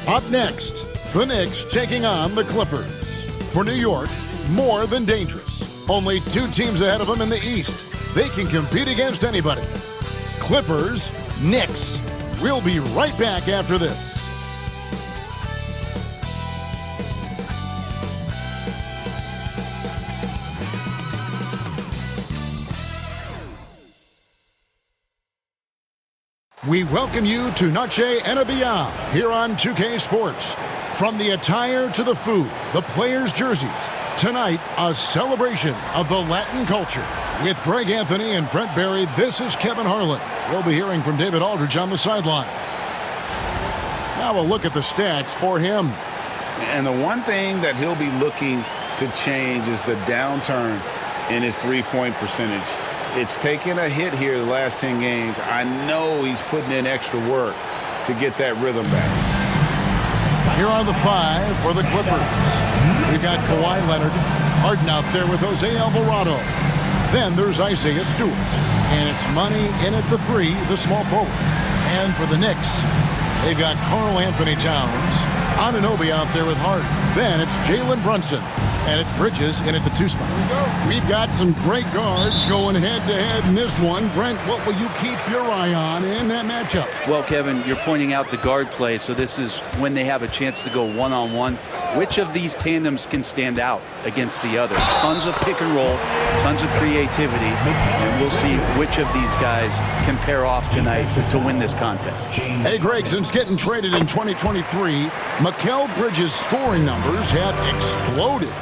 Up next, the Knicks taking on the Clippers. For New York, more than dangerous. Only 2 teams ahead of them in the East. They can compete against anybody. Clippers, Knicks. We'll be right back after this. We welcome you to Noche NBA here on 2K Sports. From the attire to the food, the players' jerseys, tonight a celebration of the Latin culture. With Greg Anthony and Brent Barry, this is Kevin Harlan. We'll be hearing from David Aldridge on the sideline. Now a look at the stats for him. And the one thing that he'll be looking to change is the downturn in his three-point percentage. It's taken a hit here the last 10 games. I know he's putting in extra work to get that rhythm back. Here are the 5 for the Clippers. We've got Kawhi Leonard, Harden out there with Jose Alvarado. Then there's Isaiah Stewart. And it's Money in at the 3, the small forward. And for the Knicks, they've got Karl Anthony Towns, Anunoby out there with Harden. Then it's Jalen Brunson. And it's Bridges in at the 2 spot. We've got some great guards going head-to-head in this one. Brent, what will you keep your eye on in that matchup? Well, Kevin, you're pointing out the guard play, so this is when they have a chance to go one-on-one. Which of these tandems can stand out against the other? Tons of pick and roll, tons of creativity, and we'll see which of these guys can pair off tonight to win this contest. Hey, Greg, since getting traded in 2023, Mikal Bridges' scoring numbers have exploded.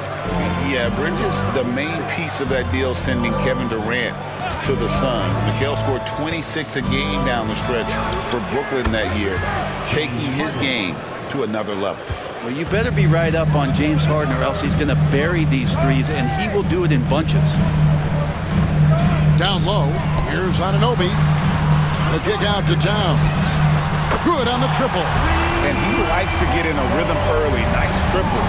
Yeah, Bridges, the main piece of that deal, sending Kevin Durant to the Suns. Mikal scored 26 a game down the stretch for Brooklyn that year, taking his game to another level. Well, you better be right up on James Harden or else he's going to bury these threes, and he will do it in bunches. Down low, here's Anunoby. The kick out to Towns. Good on the triple. And he likes to get in a rhythm early. Nice triple.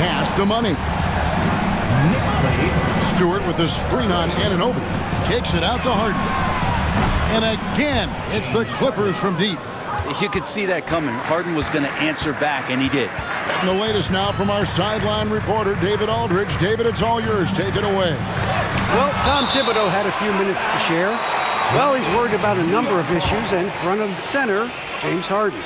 Pass to Money. Stewart with the screen on Anunoby. Kicks it out to Harden. And again, it's the Clippers from deep. You could see that coming. Harden was going to answer back, and he did. And the latest now from our sideline reporter, David Aldridge. David, it's all yours. Take it away. Well, Tom Thibodeau had a few minutes to share. Well, he's worried about a number of issues, and front of the center, James Harden.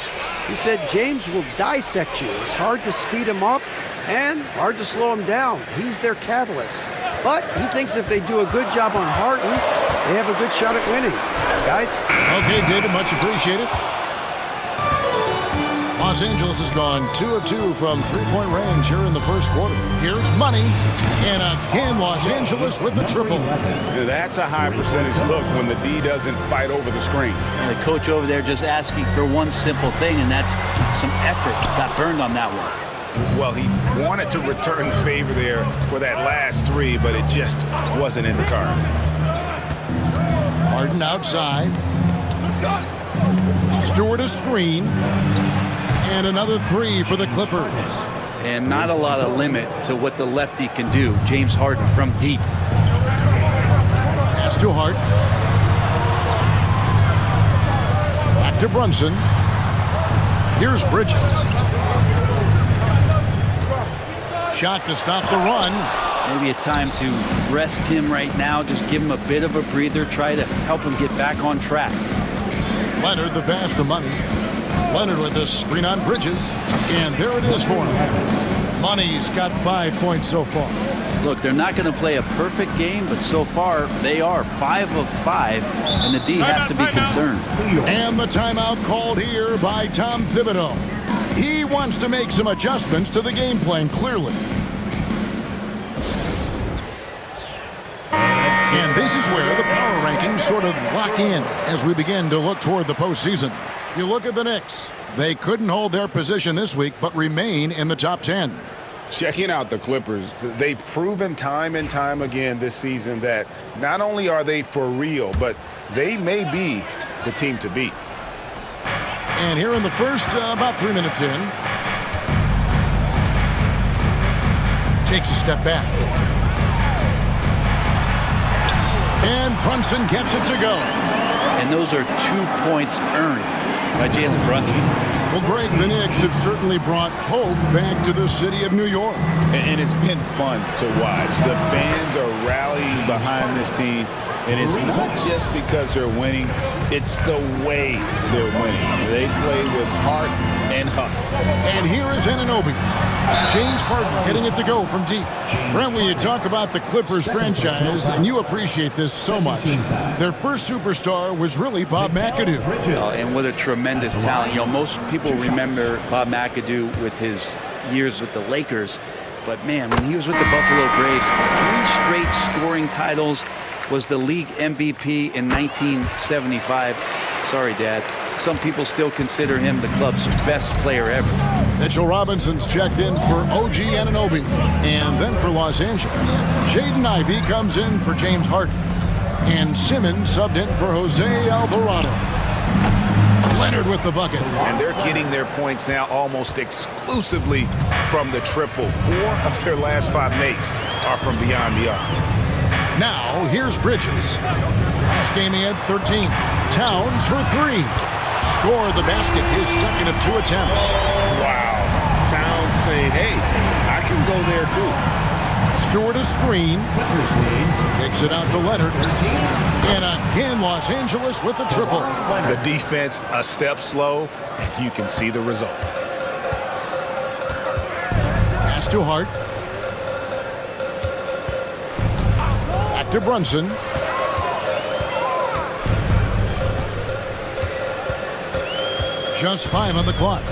He said James will dissect you. It's hard to speed him up, and it's hard to slow him down. He's their catalyst. But he thinks if they do a good job on Harden, they have a good shot at winning. Guys? Okay, David, much appreciated. Los Angeles has gone 2 of 2 from three-point range here in the first quarter. Here's Money, and again Los Angeles with the triple. That's a high percentage look when the D doesn't fight over the screen. And the coach over there just asking for one simple thing, and that's some effort. Got burned on that one. Well, he wanted to return the favor there for that last 3, but it just wasn't in the cards. Harden outside. Stewart a screen. And another 3 for the Clippers. And not a lot of limit to what the lefty can do. James Harden from deep. Pass to Hart. Back to Brunson. Here's Bridges. Shot to stop the run. Maybe a time to rest him right now. Just give him a bit of a breather. Try to help him get back on track. Leonard, the pass to Money. Leonard with the screen on Bridges. And there it is for him. Money's got 5 points so far. Look, they're not going to play a perfect game, but so far they are 5 of 5, and the D has to be concerned. And the timeout called here by Tom Thibodeau. He wants to make some adjustments to the game plan, clearly. And this is where the power rankings sort of lock in as we begin to look toward the postseason. You look at the Knicks. They couldn't hold their position this week, but remain in the top 10. Checking out the Clippers, they've proven time and time again this season that not only are they for real, but they may be the team to beat. And here in the first, about 3 minutes in, takes a step back. And Brunson gets it to go. And those are 2 points earned. by Jalen Brunson. Well, Greg, the Knicks have certainly brought hope back to the city of New York. And it's been fun to watch. The fans are rallying behind this team. And it's not just because they're winning, it's the way they're winning. They play with heart and hustle. And here is Anunoby. James Harden getting it to go from deep. Brent, when you talk about the Clippers franchise, and you appreciate this so much, their first superstar was really Bob McAdoo. And what a tremendous talent. You know, most people remember Bob McAdoo with his years with the Lakers. But, man, when he was with the Buffalo Braves, 3 straight scoring titles, was the league MVP in 1975. Sorry, Dad. Some people still consider him the club's best player ever. Mitchell Robinson's checked in for OG Anunoby. And then for Los Angeles, Jaden Ivey comes in for James Harden. And Simmons subbed in for Jose Alvarado. Leonard with the bucket. And they're getting their points now almost exclusively from the triple. 4 of their last 5 makes are from beyond the arc. Now, here's Bridges. Last game he had 13. Towns for 3. Score the basket, his second of 2 attempts. Wow. Towns saying, hey, I can go there too. Stewart a screen. Kicks it out to Leonard. And again, Los Angeles with the triple. The defense a step slow, and you can see the result. Pass to Hart. To Brunson. Just 5 on the clock.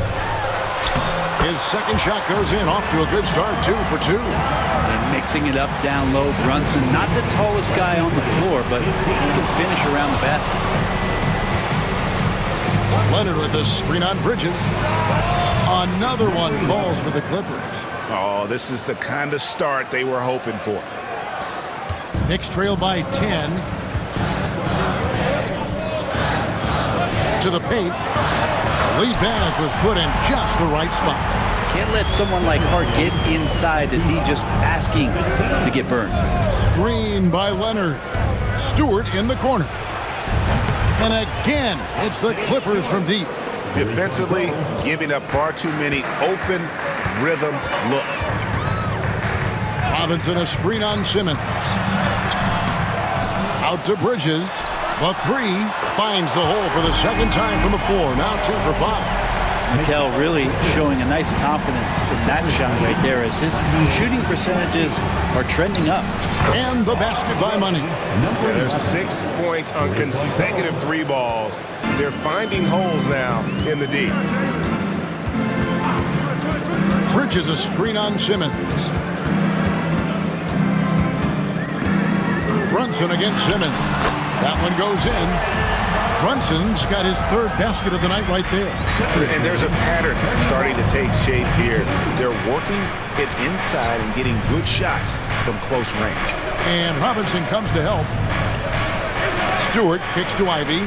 His second shot goes in, off to a good start, 2 for 2. And mixing it up down low, Brunson, not the tallest guy on the floor, but he can finish around the basket. Leonard with the screen on Bridges. Another one falls for the Clippers. Oh, this is the kind of start they were hoping for. Knicks trail by 10. To the paint. The lead pass was put in just the right spot. Can't let someone like Hart get inside the D, just asking to get burned. Screen by Leonard. Stewart in the corner. And again, it's the Clippers from deep. Defensively, giving up far too many open rhythm looks. Robinson a screen on Simmons. Out to Bridges. The 3 finds the hole for the second time from the floor. Now 2 for 5. Mikel really showing a nice confidence in that shot right there as his shooting percentages are trending up. And the basket by Money. There's 6 points on consecutive 3 balls. They're finding holes now in the D. Bridges a screen on Simmons. Brunson against Simmons. That one goes in. Brunson's got his 3rd basket of the night right there. And there's a pattern starting to take shape here. They're working it inside and getting good shots from close range. And Robinson comes to help. Stewart kicks to Ivey.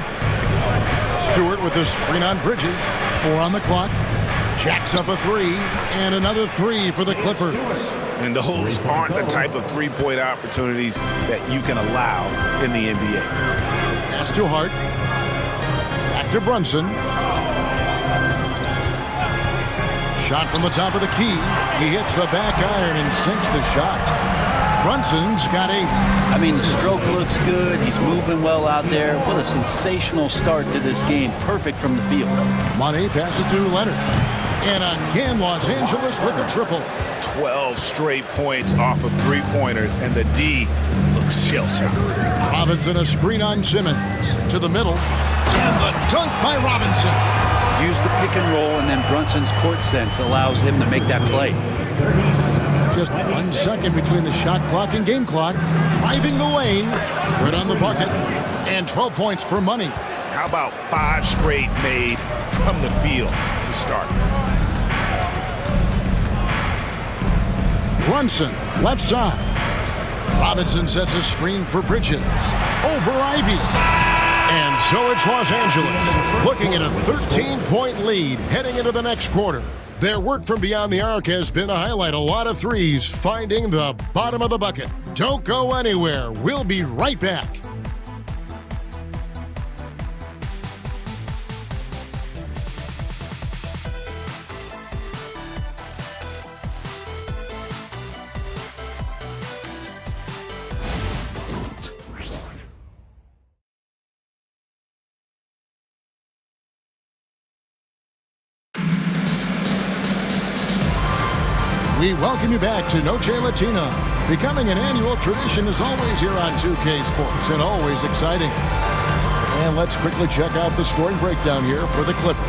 Stewart with the screen on Bridges. 4 on the clock. Jacks up a 3. And another 3 for the Clippers. And those aren't the type of three-point opportunities that you can allow in the NBA. Pass to Hart. Back to Brunson. Shot from the top of the key. He hits the back iron and sinks the shot. Brunson's got 8. I mean, the stroke looks good. He's moving well out there. What a sensational start to this game. Perfect from the field. Money passes to Leonard. And again, Los Angeles with the triple. 12 straight points off of 3-pointers, and the D looks shell-shocked. Robinson a screen on Simmons. To the middle. And the dunk by Robinson. Use the pick and roll, and then Brunson's court sense allows him to make that play. Just 1 second between the shot clock and game clock. Driving the lane. Good on the bucket. And 12 points for Money. How about 5 straight made from the field to start? Brunson, left side. Robinson sets a screen for Bridges. Over Ivey. And so it's Los Angeles looking at a 13-point lead heading into the next quarter. Their work from beyond the arc has been to highlight a lot of threes, finding the bottom of the bucket. Don't go anywhere. We'll be right back. We welcome you back to Noche Latina. Becoming an annual tradition is always here on 2K Sports and always exciting. And let's quickly check out the scoring breakdown here for the Clippers.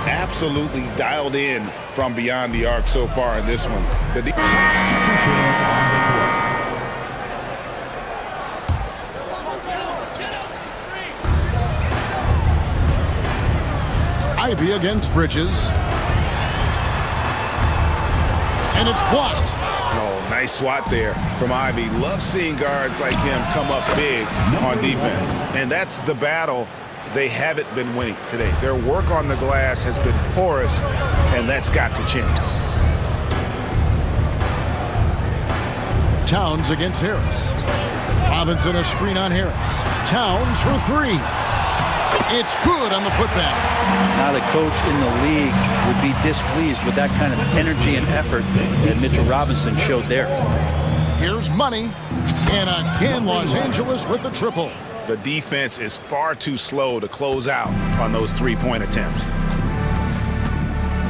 Absolutely dialed in from beyond the arc so far in this one. Ivy against Bridges. And it's blocked. Oh, nice swat there from Ivy. Love seeing guards like him come up big on defense. And that's the battle they haven't been winning today. Their work on the glass has been porous, and that's got to change. Towns against Harris. Robinson a screen on Harris. Towns for three. It's good on the putback. Not a coach in the league would be displeased with that kind of energy and effort that Mitchell Robinson showed there. Here's money. And again, Los Angeles with the triple. The defense is far too slow to close out on those three-point attempts.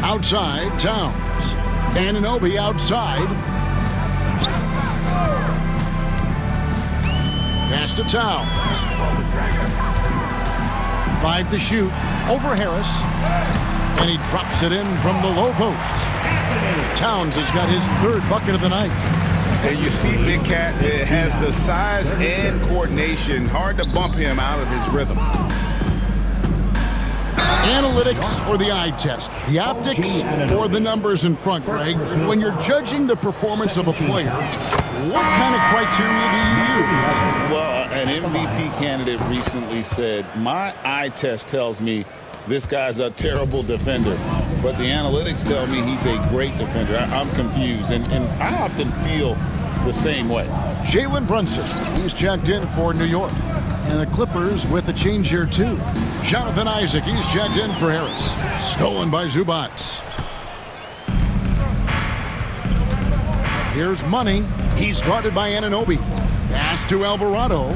Outside, Towns. Anunoby outside. Pass to Towns. 5 to shoot. Over Harris. And he drops it in from the low post. Towns has got his third bucket of the night. And you see Big Cat has the size and coordination. Hard to bump him out of his rhythm. Analytics or the eye test? The optics or the numbers in front, Greg? When you're judging the performance of a player, what kind of criteria do you use? Well, an MVP candidate recently said, my eye test tells me this guy's a terrible defender, but the analytics tell me he's a great defender. I'm confused, and I often feel the same way. Jalen Brunson, he's checked in for New York. And the Clippers with a change here, too. Jonathan Isaac, he's checked in for Harris. Stolen by Zubac. Here's money. He's guarded by Anunoby. Pass to Alvarado.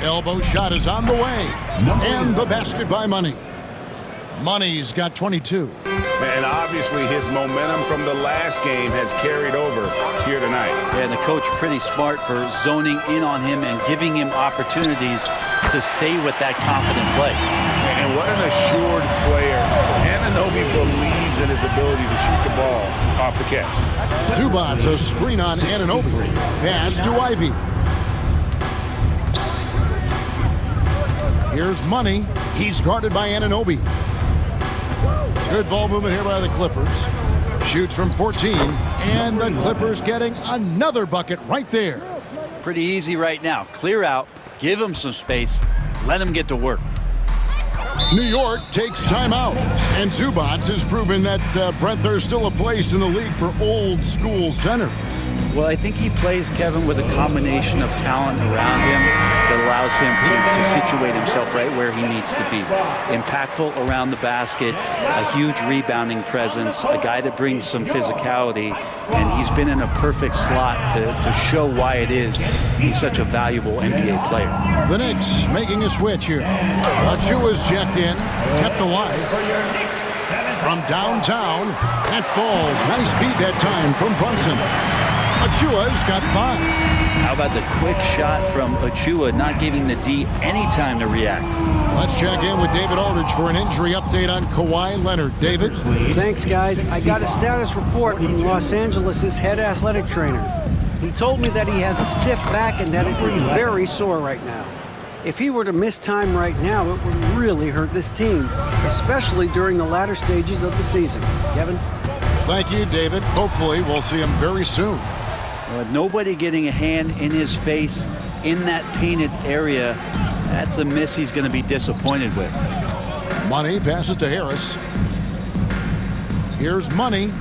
Elbow shot is on the way. And the basket by Money. Money's got 22. And obviously his momentum from the last game has carried over here tonight. And the coach pretty smart for zoning in on him and giving him opportunities to stay with that confident play. And what an assured player. Anunoby believes in his ability to shoot the ball off the catch. Zubac a screen on Anunoby. Pass to Ivy. Here's Money. He's guarded by Anunoby. Good ball movement here by the Clippers. Shoots from 14, and the Clippers getting another bucket right there. Pretty easy right now. Clear out, give them some space, let them get to work. New York takes timeout, and Zubac has proven that, Brent, there's still a place in the league for old school center. Well, I think he plays, Kevin, with a combination of talent around him that allows him to situate himself right where he needs to be. Impactful around the basket, a huge rebounding presence, a guy that brings some physicality, and he's been in a perfect slot to show why it is he's such a valuable NBA player. The Knicks making a switch here. Achua's checked in, kept alive. From downtown, that falls. Nice beat that time from Brunson. Achua's got 5. How about the quick shot from Achua, not giving the D any time to react? Let's check in with David Aldridge for an injury update on Kawhi Leonard. David? Thanks, guys. I got a status report from Los Angeles' head athletic trainer. He told me that he has a stiff back and that it is very sore right now. If he were to miss time right now, it would really hurt this team, especially during the latter stages of the season. Kevin? Thank you, David. Hopefully, we'll see him very soon. Nobody getting a hand in his face in that painted area, that's a miss he's going to be disappointed with. Money passes to Harris. Here's Money.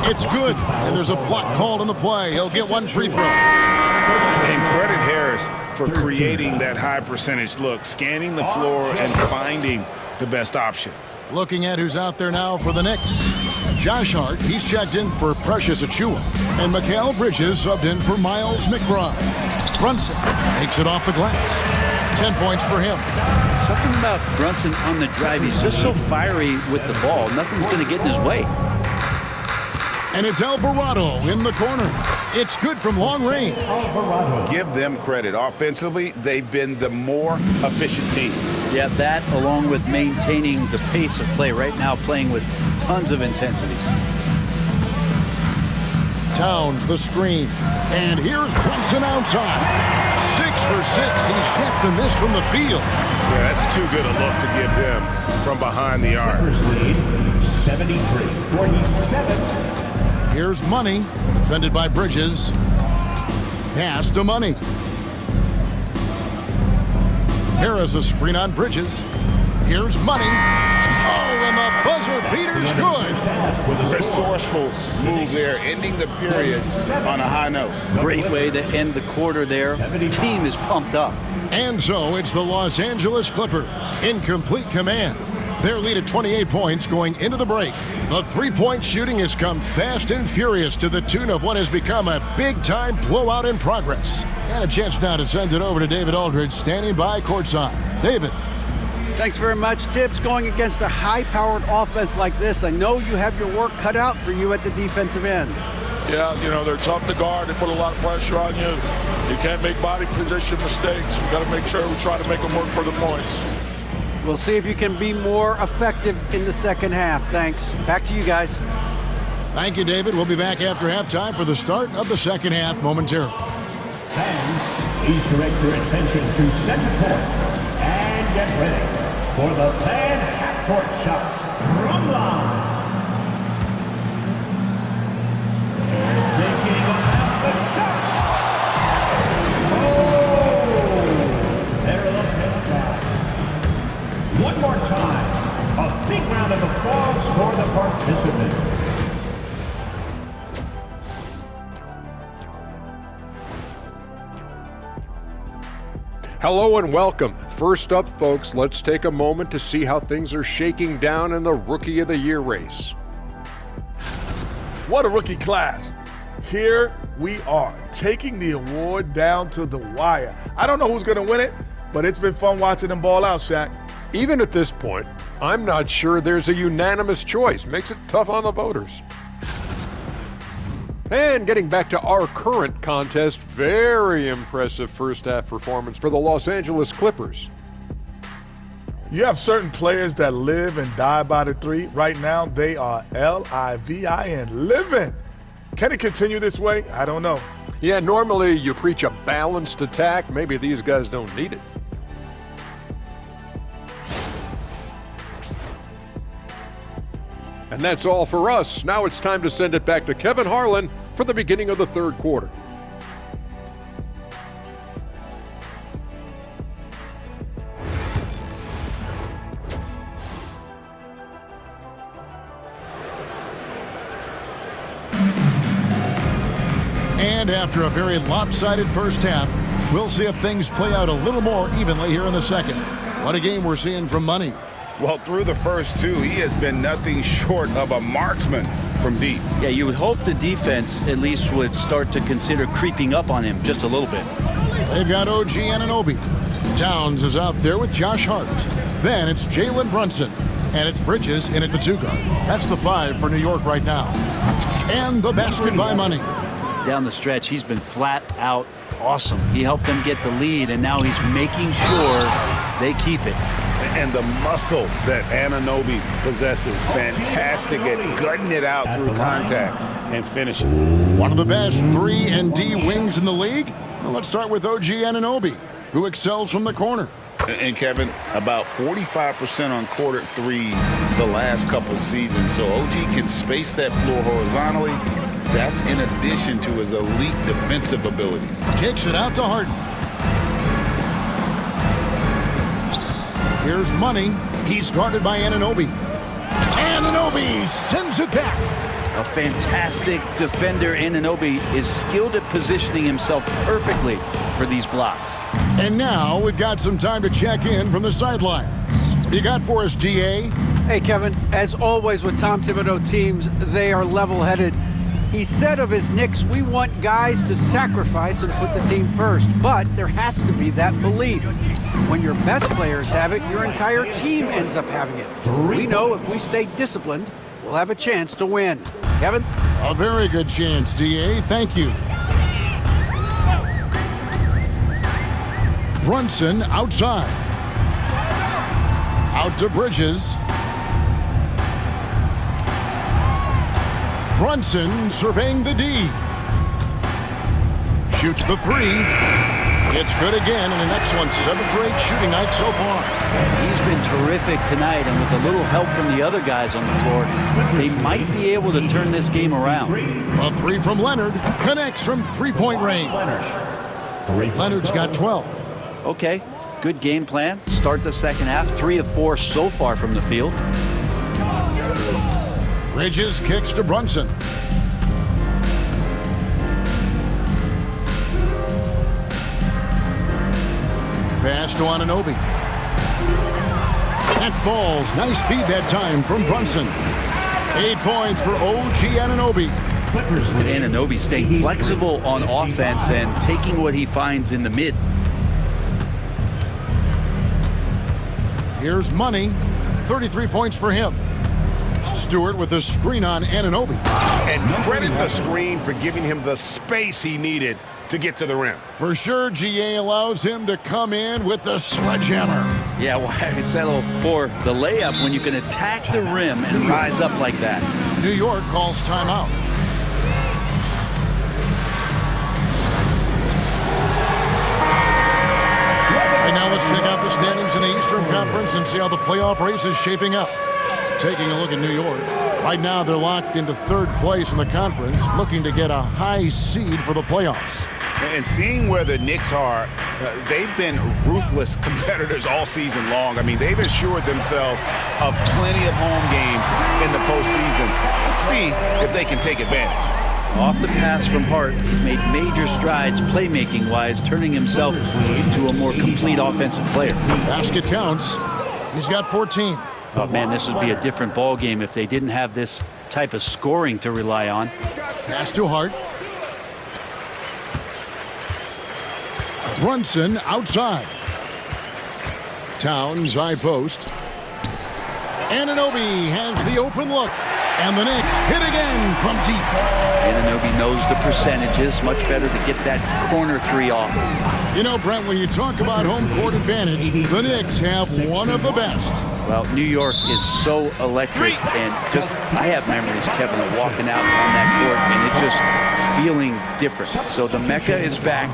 It's good, and there's a block called on the play. He'll get one free throw. And credit Harris for creating that high percentage look, scanning the floor and finding the best option. Looking at who's out there now for the Knicks. Josh Hart, he's checked in for Precious Achua. And Mikal Bridges subbed in for Miles McBride. Brunson takes it off the glass. 10 points for him. Something about Brunson on the drive. He's just so fiery with the ball. Nothing's going to get in his way. And it's Alvarado in the corner. It's good from long range. Give them credit. Offensively, they've been the more efficient team. Yeah, that along with maintaining the pace of play right now, playing with tons of intensity. Towns the screen. And here's Brunson outside. 6 for 6. He's yet to miss from the field. Yeah, that's too good a look to give him from behind the arc. Lead 73-47. Here's Money, defended by Bridges. Pass to Money. Harris a screen on Bridges. Here's Money. Oh, and the buzzer beater's good. Resourceful move there, ending the period on a high note. Great way to end the quarter there. The team is pumped up. And so it's the Los Angeles Clippers in complete command. Their lead at 28 points going into the break. The three-point shooting has come fast and furious to the tune of what has become a big-time blowout in progress. And a chance now to send it over to David Aldridge, standing by courtside. David. Thanks very much, Tibbs. Going against a high-powered offense like this, I know you have your work cut out for you at the defensive end. Yeah, you know, they're tough to guard. They put a lot of pressure on you. You can't make body position mistakes. We got to make sure we try to make them work for the points. We'll see if you can be more effective in the second half. Thanks. Back to you guys. Thank you, David. We'll be back after halftime for the start of the second half momentarily. Fans, please direct your attention to center court and get ready for the fan half-court shots. Drumline. They're thinking about the shot. Oh, they're looking fast. One more time, a big round of applause for the participants. Hello and welcome. First up, folks, let's take a moment to see how things are shaking down in the Rookie of the Year race. What a rookie class. Here we are, taking the award down to the wire. I don't know who's going to win it, but it's been fun watching them ball out, Shaq. Even at this point, I'm not sure there's a unanimous choice. Makes it tough on the voters. And getting back to our current contest, very impressive first half performance for the Los Angeles Clippers. You have certain players that live and die by the three. Right now, they are L-I-V-I-N, living. Can it continue this way? I don't know. Yeah, normally you preach a balanced attack. Maybe these guys don't need it. And that's all for us. Now it's time to send it back to Kevin Harlan for the beginning of the third quarter. And after a very lopsided first half, we'll see if things play out a little more evenly here in the second. What a game we're seeing from Money. Well, through the first two, he has been nothing short of a marksman from deep. Yeah, you would hope the defense at least would start to consider creeping up on him just a little bit. They've got OG Anunoby. Towns is out there with Josh Hart. Then it's Jalen Brunson. And it's Bridges in at the two guard. That's the 5 for New York right now. And the basket by Money. Down the stretch, he's been flat out awesome. He helped them get the lead, and now he's making sure they keep it. And the muscle that Anunoby possesses, fantastic at gutting it out through contact and finishing. One of the best 3 and D wings in the league. Well, let's start with OG Anunoby, who excels from the corner. And Kevin, about 45% on quarter threes the last couple seasons. So OG can space that floor horizontally. That's in addition to his elite defensive ability. Kicks it out to Harden. Here's Money. He's guarded by Anunoby. Anunoby sends it back. A fantastic defender. Anunoby is skilled at positioning himself perfectly for these blocks. And now we've got some time to check in from the sidelines. What do you got for us, DA? Hey, Kevin, as always with Tom Thibodeau teams, they are level-headed. He said of his Knicks, we want guys to sacrifice and put the team first, but there has to be that belief. When your best players have it, your entire team ends up having it. We know if we stay disciplined, we'll have a chance to win. Kevin? A very good chance, DA. Thank you. Brunson outside. Out to Bridges. Brunson surveying the D. Shoots the three. It's good again, and an excellent 7-for-8 shooting night so far. He's been terrific tonight, and with a little help from the other guys on the floor, they might be able to turn this game around. A three from Leonard connects from three-point range. Leonard's got 12. Okay, good game plan. Start the second half, 3 of 4 so far from the field. Bridges kicks to Brunson. Pass to Anunoby. That falls. Nice feed that time from Brunson. 8 points for OG Anunoby. And Anunoby staying flexible on offense and taking what he finds in the mid. Here's Money. 33 points for him. Stewart with a screen on Anunoby. And credit the screen for giving him the space he needed to get to the rim. For sure, GA allows him to come in with the sledgehammer. Yeah, why settle for the layup when you can attack the rim and rise up like that? New York calls timeout. Right now, let's check out the standings in the Eastern Conference and see how the playoff race is shaping up. Taking a look at New York. Right now, they're locked into 3rd place in the conference, looking to get a high seed for the playoffs. And seeing where the Knicks are, they've been ruthless competitors all season long. I mean, they've assured themselves of plenty of home games in the postseason. Let's see if they can take advantage. Off the pass from Hart, he's made major strides playmaking-wise, turning himself into a more complete offensive player. Basket counts. He's got 14. Oh, man, this would be a different ball game if they didn't have this type of scoring to rely on. Pass to Hart. Brunson outside. Towns high post. Anunoby has the open look. And the Knicks hit again from deep. Anunoby knows the percentages. Much better to get that corner 3 off. You know, Brent, when you talk about home court advantage, the Knicks have one of the best. Well, New York is so electric, and just, I have memories, Kevin, of walking out on that court, and it's just feeling different. So the Mecca is back,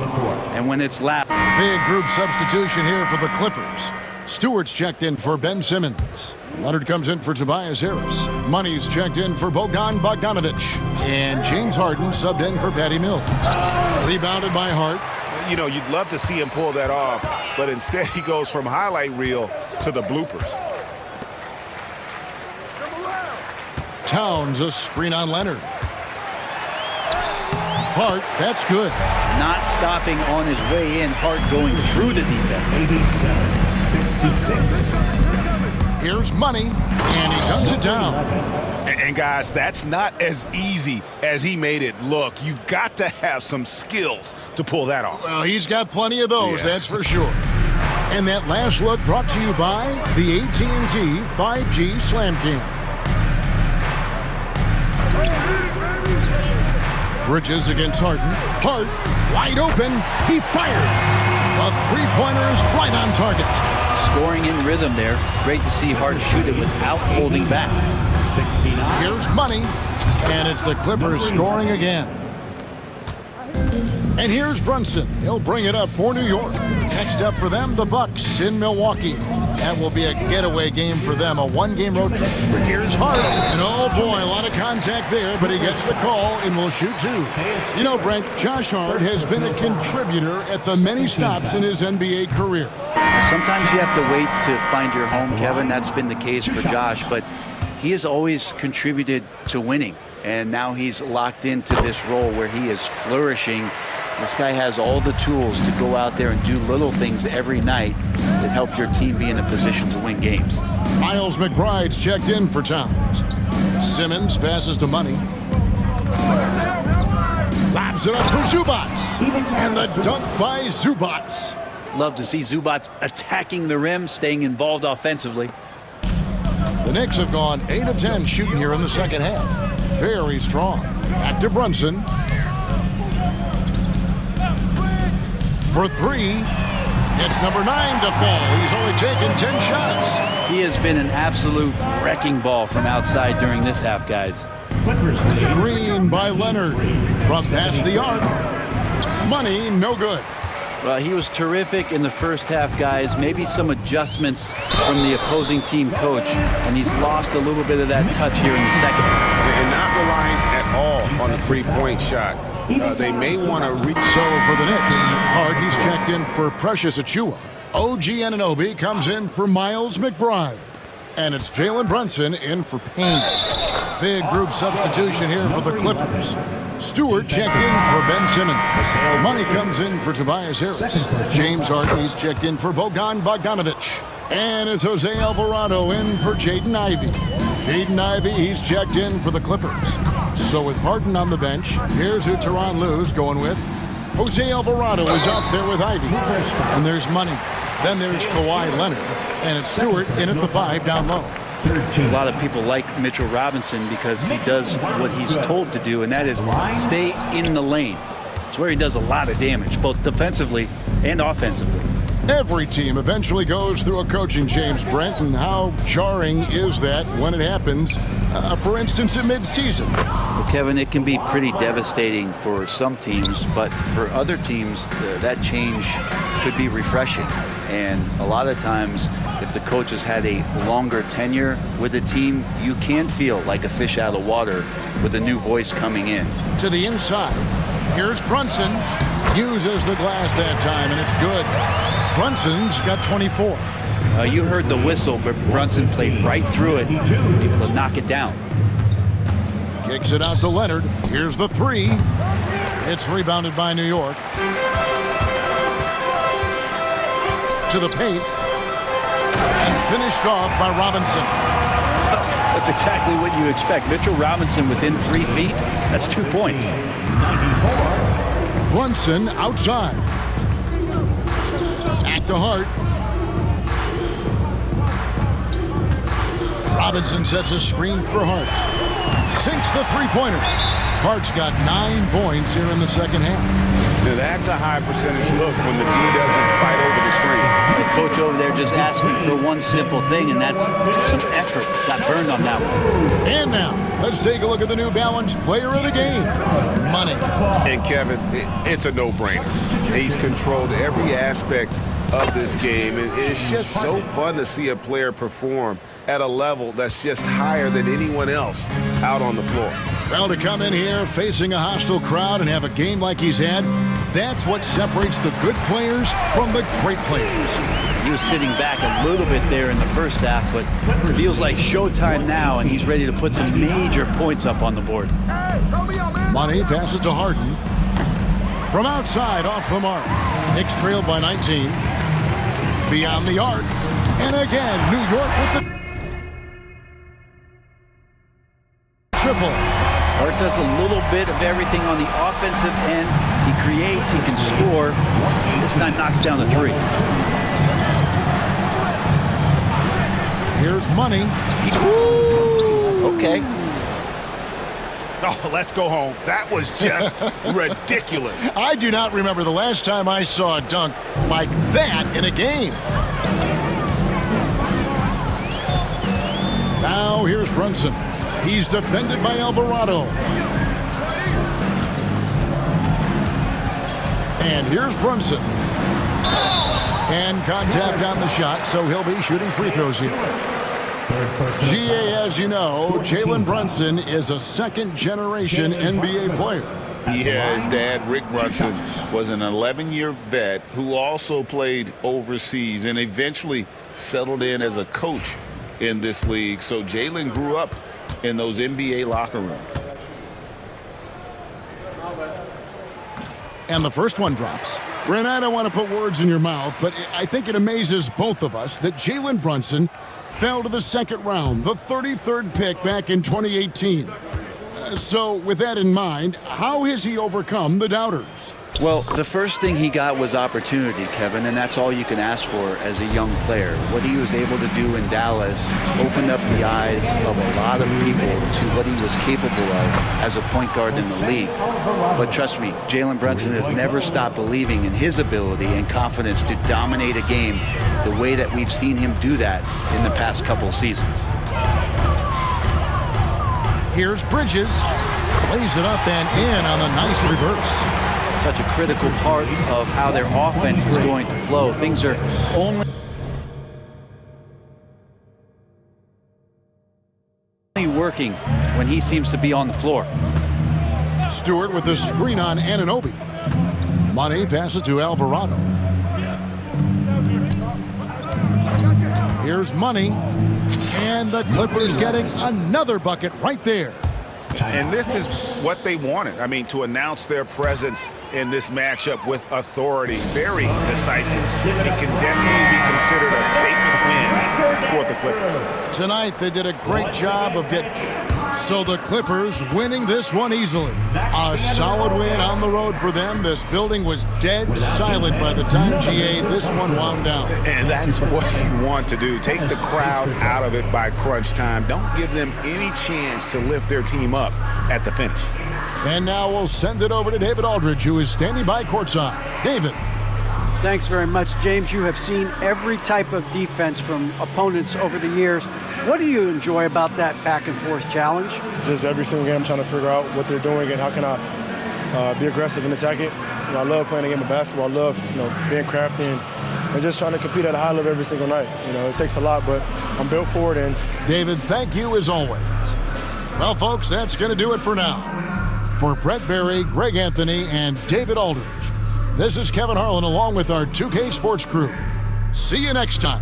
and when it's loud. Big group substitution here for the Clippers. Stewart's checked in for Ben Simmons. Leonard comes in for Tobias Harris. Money's checked in for Bogdan Bogdanovic. And James Harden subbed in for Patty Mills. Rebounded by Hart. You know, you'd love to see him pull that off, but instead he goes from highlight reel to the bloopers. Towns a screen on Leonard. Hart, that's good. Not stopping on his way in. Hart going through the defense. 87-66. Here's Money, and he dunkes it down. And guys, that's not as easy as he made it look. You've got to have some skills to pull that off. Well, he's got plenty of those, that's for sure. And that last look brought to you by the AT&T 5G Slam Cam. Bridges against Harden. Hart, wide open. He fires. A three-pointer is right on target. Scoring in rhythm there. Great to see Hart shoot it without holding back. Here's Money, and it's the Clippers scoring again. And here's Brunson. He'll bring it up for New York. Next up for them, the Bucks in Milwaukee. That will be a getaway game for them, a one-game road trip. Here's Hart, and oh boy, a lot of contact there, but he gets the call and will shoot 2. You know, Brent, Josh Hart has been a contributor at the many stops in his NBA career. Sometimes you have to wait to find your home, Kevin. That's been the case for Josh, but he has always contributed to winning, and now he's locked into this role where he is flourishing This guy has all the tools to go out there and do little things every night that help your team be in a position to win games. Miles McBride's checked in for Towns. Simmons passes to Money. Lobs it up for Zubac. And the dunk by Zubac. Love to see Zubac attacking the rim, staying involved offensively. The Knicks have gone 8 of 10 shooting here in the second half. Very strong. Back to Brunson. For 3. It's number 9 to fall. He's only taken 10 shots. He has been an absolute wrecking ball from outside during this half, guys. Screen by Leonard. From past the arc. Money, no good. Well, he was terrific in the first half, guys. Maybe some adjustments from the opposing team coach, and he's lost a little bit of that touch here in the second. And not relying at all on the three-point shot. They may want to reach. So for the Knicks, Hart, he's checked in for Precious Achiuwa. OG Anunoby comes in for Miles McBride. And it's Jalen Brunson in for Payne. Big group substitution here for the Clippers. Stewart checked in for Ben Simmons. Money comes in for Tobias Harris. James Harden, he's checked in for Bogan Bogdanovic. And it's Jose Alvarado in for Jaden Ivey. Jaden Ivey, he's checked in for the Clippers. So with Harden on the bench, here's who Tyronn Lue's going with. Jose Alvarado is out there with Ivey. And there's Money. Then there's Kawhi Leonard. And it's Stewart in at the 5 down low. A lot of people like Mitchell Robinson because he does what he's told to do, and that is stay in the lane. It's where he does a lot of damage, both defensively and offensively. Every team eventually goes through a coaching change, Brent, and how jarring is that when it happens, for instance, in midseason? Well, Kevin, it can be pretty devastating for some teams, but for other teams, that change could be refreshing. And a lot of times, if the coach has had a longer tenure with the team, you can feel like a fish out of water with a new voice coming in. To the inside, here's Brunson. Uses the glass that time, and it's good. Brunson's got 24. You heard the whistle, but Brunson played right through it, able to knock it down. Kicks it out to Leonard. Here's the 3. It's rebounded by New York. To the paint. And finished off by Robinson. That's exactly what you expect. Mitchell Robinson within 3 feet. That's 2 points. Brunson outside. Back to Hart. Robinson sets a screen for Hart. Sinks the three-pointer. Hart's got 9 points here in the second half. Now that's a high percentage look when the D doesn't fight over the screen. The coach over there just asking for one simple thing, and that's some effort. Got burned on that one. And now, let's take a look at the New Balance player of the game, Money. And Kevin, it's a no-brainer. He's controlled every aspect of this game. It's just so fun to see a player perform at a level that's just higher than anyone else out on the floor. Well, to come in here facing a hostile crowd and have a game like he's had, that's what separates the good players from the great players. He was sitting back a little bit there in the first half, but it feels like showtime now, and he's ready to put some major points up on the board. Money passes to Harden. From outside, off the mark. Knicks trailed by 19. Beyond the arc. And again, New York with the triple. Hart does a little bit of everything on the offensive end. He creates, he can score. This time knocks down the 3. Here's Money. Okay. Oh, let's go home. That was just ridiculous. I do not remember the last time I saw a dunk like that in a game. Now here's Brunson. He's defended by Alvarado. And here's Brunson. And contact on the shot, so he'll be shooting free throws here. GA, as you know, Jalen Brunson is a second-generation NBA player. Yeah, his dad, Rick Brunson, was an 11-year vet who also played overseas and eventually settled in as a coach in this league. So Jalen grew up in those NBA locker rooms. And the first one drops. Brent, I don't want to put words in your mouth, but I think it amazes both of us that Jalen Brunson fell to the second round, the 33rd pick back in 2018. So with that in mind, how has he overcome the doubters? Well, the first thing he got was opportunity, Kevin, and that's all you can ask for as a young player. What he was able to do in Dallas opened up the eyes of a lot of people to what he was capable of as a point guard in the league. But trust me, Jalen Brunson has never stopped believing in his ability and confidence to dominate a game the way that we've seen him do that in the past couple seasons. Here's Bridges. Lays it up and in on the nice reverse. Such a critical part of how their offense is going to flow. Things are only working when he seems to be on the floor. Stewart with the screen on Anunoby. Money passes to Alvarado. Here's Money. And the Clippers getting another bucket right there. And this is what they wanted. I mean, to announce their presence in this matchup with authority. Very decisive. It can definitely be considered a statement win for the Clippers. Tonight, they did a great job of getting... So the Clippers winning this one easily. A solid win on the road for them. This building was dead silent by the time, GA, this one wound down. And that's what you want to do. Take the crowd out of it by crunch time. Don't give them any chance to lift their team up at the finish. And now we'll send it over to David Aldridge, who is standing by courtside. David. Thanks very much, James. You have seen every type of defense from opponents over the years. What do you enjoy about that back-and-forth challenge? Just every single game I'm trying to figure out what they're doing and how can I be aggressive and attack it. I love playing a game of basketball. I love being crafty and just trying to compete at a high level every single night. It takes a lot, but I'm built for it. And David, thank you as always. Well, folks, that's going to do it for now. For Brett Berry, Greg Anthony, and David Aldridge, this is Kevin Harlan along with our 2K Sports crew. See you next time.